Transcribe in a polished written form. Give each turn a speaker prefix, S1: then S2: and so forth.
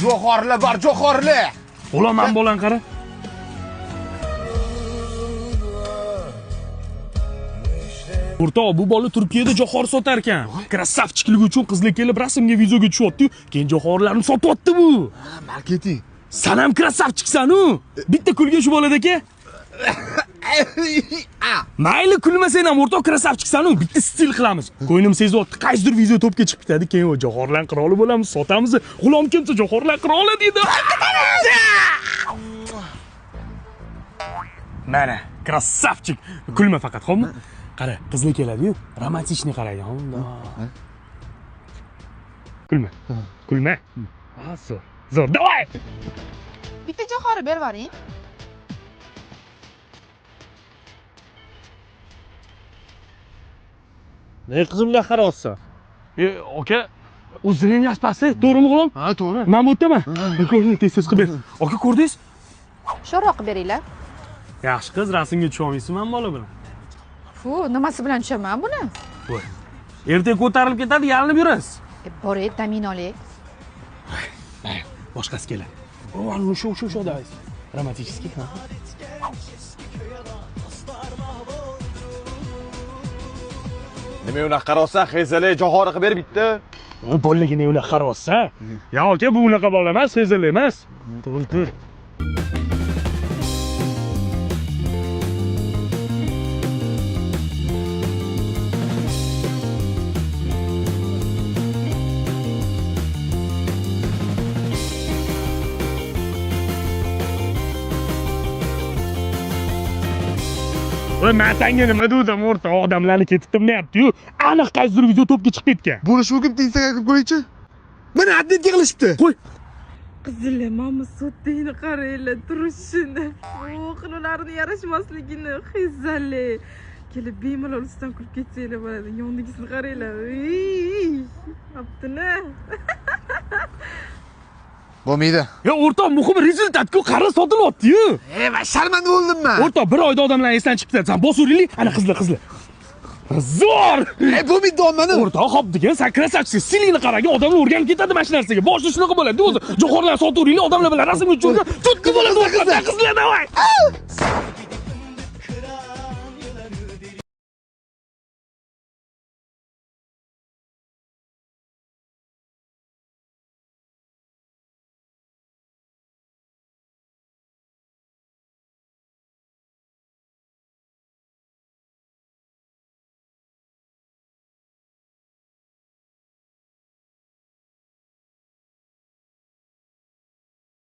S1: Jo'xorlar bor, jo'xorlar.
S2: Olaman bo'lan qara. O'rtoq, bu bola Turkiyada jo'xor sotar ekan. Krassavchikligi uchun qizlar kelib rasmga, videoga tushyapti-yu, keyin jo'xorlarni sotyapti bu.
S1: Marketing.
S2: Sen ham krassavchiksan-u. Bitta kulga shu bolada-ka. Mayli, kulmasang ham o'rtoq krassavchiksan-u, bitta stil qilamiz. Ko'nglim sezyapti, qaysidir video topga chiqib ketadi, keyin o jo'xorlar qiroli bo'lamiz, sotamiz. G'ulom kimsa jo'xorlar qiroli deydi. Mana, krassavchik. Kulma faqat, xo'pmi? Qara, qizlar keladi-yu, romantichni qaraygan. Kulma. Kulma. Ha, zo'r. Davay!
S3: Bitta jo'xori berib yuboring.
S2: Ne qizimlar qarayapsan? Aka, o'zing yaxshi pasti, to'g'rimi o'g'lim?
S1: Ha, to'g'ri.
S2: Men bu yerdaman. Ko'rning tez qilib ber. Aka, ko'rdingiz?
S3: Sho'roq qilib beringlar.
S2: Yaxshi qiz, rasmga tusha olmaysiz-mi bola bilan?
S3: Fu, nimasi bilan tushaman buni?
S2: Voy. Ertaga ko'tarilib ketadi, yalinib yurasiz.
S3: Boray, tamin oling.
S2: Boshqasi keladi. O, shu davaysiz. Romantichеский, ha.
S1: Nima unaqa qarasa, xezali jo'xori qilib ber bitta.
S2: Bo'lligini unaqa qarayapsa? Ya aka, bu unaqa bola emas, xezali emas. Tur. Voy, matanga nima dedim o'rta, odamlarni ketibdimlayapti-yu. Aniq qaysidir video topga chiqib ketgan.
S1: Bo'lishi mumkin, Instagramga ko'raychi. Mana addet yig'ilishibdi.
S2: Qo'y.
S4: Qizlar, mana sotdingni qaranglar, turishini. Xilolarini yarashmasligini, xizali. Kelib bemalol ustidan kulib ketsanglar bo'ladi. Yondigisini qaranglar. Aptini.
S1: Bo'lmaydi.
S2: Ya o'rtoq, muhim rezultat-ku, qara sotilyapti-yu.
S1: Men sharmanda bo'ldim men.
S2: O'rtoq, bir oyda odamlar esdan chiqib ketadi. Sen bosuringli, ana qizlar. Zo'r!
S1: Bo'lmaydi domani.
S2: O'rtoq, xo'p degan, sen krassavchik, stilingni qaragan, odamlar o'rganib ketadi mana shu narsaga. Boshida shunaqa bo'ladi. O'zi, jo'xorlar soturingli, odamlar bilan rasmga tushirgan, tutqi bo'ladi, qizlar, davay.